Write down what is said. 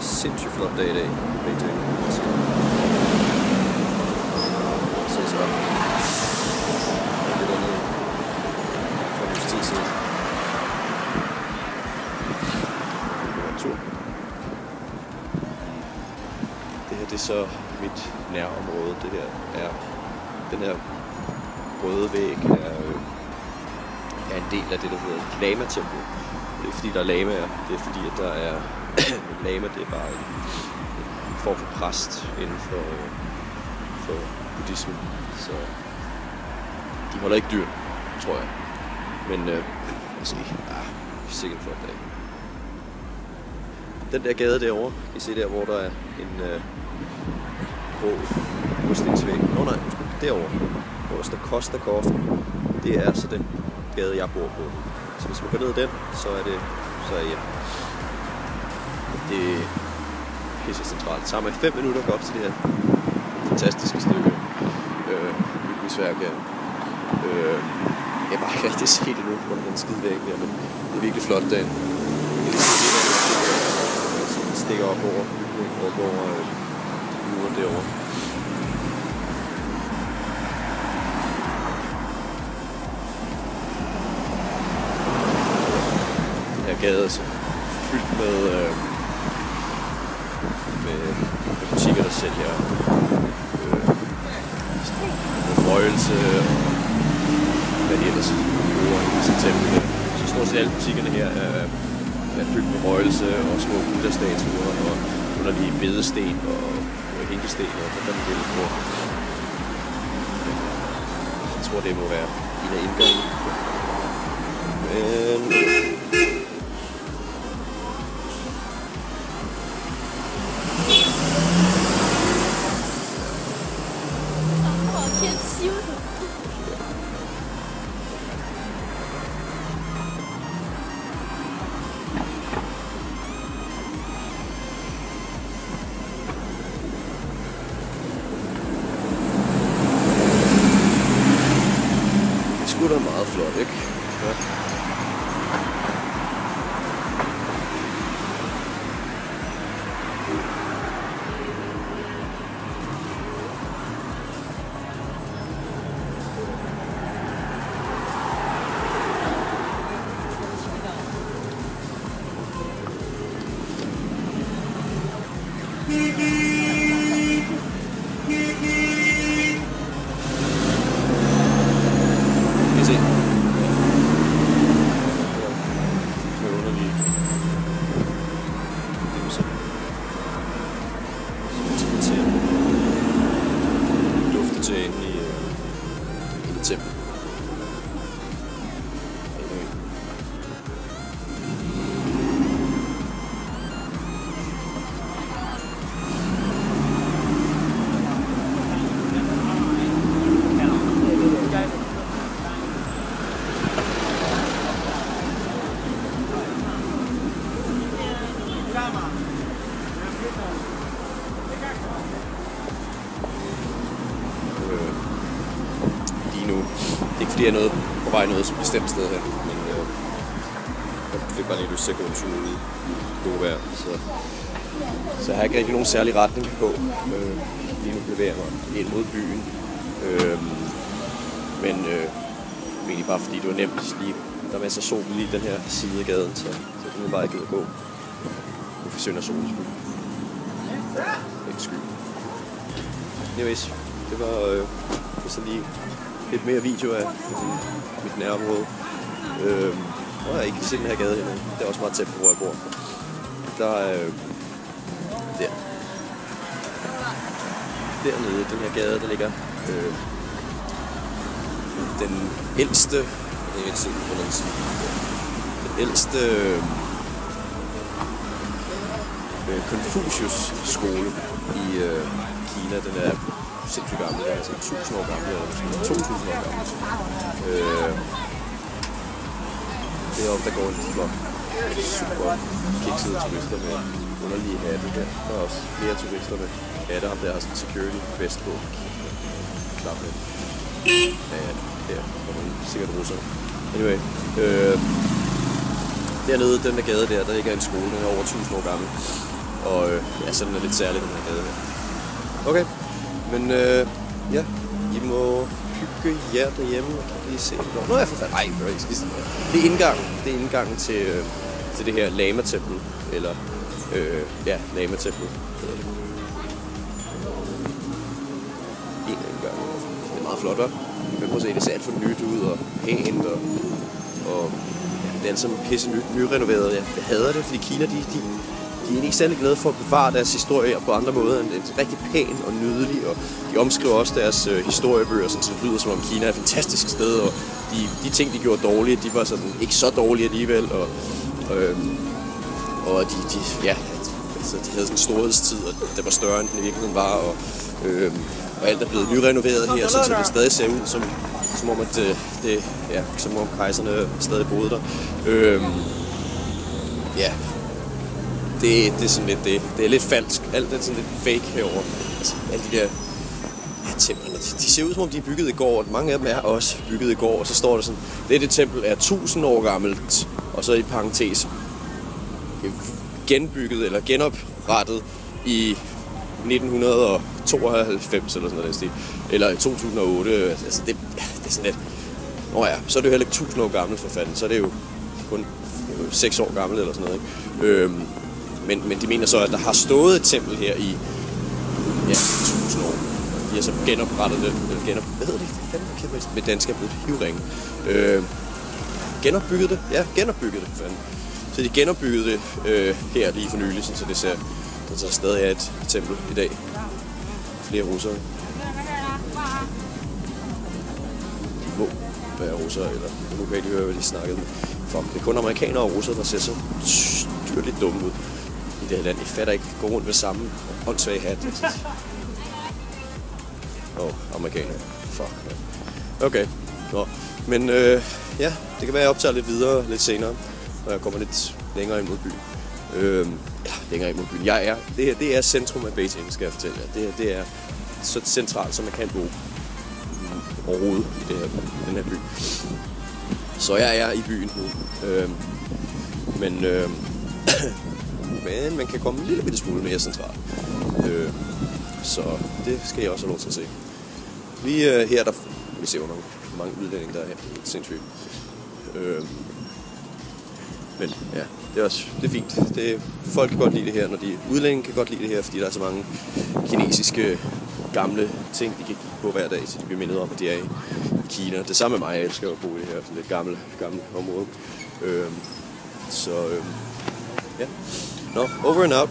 sindssygt flot dag i dag. Se så. Det dernede. For en tid siden. Det her det er så mit nærområde. Det her er den her røde væg er en del af det, der hedder Lama-templet. Det er ikke fordi, der er lamaer. Det er fordi, at der er lama. Det er bare en form for præst inden for buddhismen. Så de holder ikke dyr, tror jeg. Men lad os se. Sikkert en flot dag. Den der gade derovre, kan I se der, hvor der er en grå murstensvæg. Nej, derovre, hvor der står Costa Coffee. Det er så den gade, jeg bor på. Så hvis man går ned ad den, så er jeg hjemme. Det er pisse centralt. Så har man 5 minutter at gå op til det her fantastiske stykke bygningsværk her. Jeg har bare ikke rigtig set det nu, hvor den skide væg der, men det er virkelig flot derinde. Den stikker op over muren derovre. Den her gade er så fyldt med butikker, der sælger røgelse og hvad de ellers bruger i sit tempel. Så stort set alle butikkerne her er fyldt med røgelse og små buddha-statuer og underlige bedesten og hænkesten og hvordan man vil på. Jeg tror, det må være en af indgangen. Men det er meget flot, ikke? Ja. Ikke fordi jeg er på vej noget bestemt sted her, men jeg fik bare lige lyst til at gå en tur ude i gode vejr, så jeg har ikke rigtig nogen særlig retning på. Lige nu bevæger jeg mig ind mod byen, men egentlig bare fordi det var nemt lige. Der er masser af sol lige i den her side af gaden, så det er bare ikke at gå. Nu forsøger solen selvfølgelig. Ikke sky. Anyways, det var så lige lidt mere video af mit nærområde. Jeg har ikke set den her gade her. Det er også meget tæt på, hvor jeg bor. Der er dernede, den her gade, der ligger den ældste, den ældste Confucius-skole i Kina. Den er sindssygt gammel, den er altså 1000 år gammel, eller måske 2000 år gammel. Deroppe, der går en flok super kiksede turister med underlige hatte der. Der er også flere turister med hatte, ham der har sådan en security vest på. Klap med. Ja, der kommer sikkert russer. Anyway, dernede, den der gade der ligger en skole, den er over 1000 år gammel. Og ja, sådan er lidt særligt, den her gade her. Okay, men ja, I må hygge jer derhjemme. Jeg kan lige se. Nå, jeg for fanden. Ej, det er indgangen. Det er indgangen til det her Lama-tempel. Eller, ja, Lama-tempel. En af indgangen. Det er meget flot, hva'? Men prøv at se, det ser alt for nyt ud og pænt. Og ja, det er sådan pisse nyrenoveret. Jeg hader det, fordi Kina, de er ikke særlig glade for at bevare deres historie på andre måder end det er rigtig pæn og nydelig, og de omskriver også deres historiebøger, så det lyder som om Kina er et fantastisk sted, og de ting, de gjorde dårlige, de var sådan ikke så dårlige alligevel, og de havde sådan en storhedstid, og det var større end den i virkeligheden var, og alt er blevet nyrenoveret her, så det stadig ser ud som om at som om kejserne stadig boede der. Ja. Det er sådan lidt det er lidt falsk. Alt er sådan lidt fake herover. Altså alle de der templerne, de ser ud som om de er bygget i går. Mange af dem er også bygget i går. Og så står der sådan, dette tempel er 1000 år gammelt. Og så i parentes genbygget eller genoprettet i 1992 eller sådan noget stil. Eller i 2008. Altså det er sådan lidt. Nå ja, så er det jo heller ikke 1000 år gammelt for fanden. Så er det jo kun 6 år gammelt eller sådan noget, ikke? Men de mener så, at der har stået et tempel her i 1000 år. De har så genoprettet det. Hvad hedder det? Med dansk er blevet hivringe. Genopbygget det? Ja, genopbygget det. Fanden. Så de genopbyggede det her lige for nylig, så det ser, der så stadig er et tempel i dag. Flere russere. De må være russere, eller nu kan I høre, hvad de snakkede med. Fuck, det er kun amerikanere og russere, der ser så styrligt dumme ud i det her land. Jeg fatter ikke, gå rundt med samme åndssvage hat. Amerikanere. Fuck, man. Okay. Nå. Men ja, det kan være, at jeg optager lidt videre lidt senere, når jeg kommer lidt længere ind mod byen. Længere ind mod byen. Det er centrum af Beijing, skal jeg fortælle jer. Det er så centralt, som man kan bo overhovedet i den her by. Så jeg er i byen nu. Men man kan komme en lille bitte smule mere centralt. Så det skal jeg også have lov til at se. Vi her, der vi ser jo mange udlændinge, der er her. Sindssygt. Men ja, det er fint. Folk kan godt lide det her, når de udlændinge kan godt lide det her, fordi der er så mange kinesiske gamle ting, de kan kigge på hver dag, så de bliver mindet om, at de er i Kina. Det samme med mig, jeg elsker at bo i det her sådan lidt gamle område. Ja. Nå, over and out.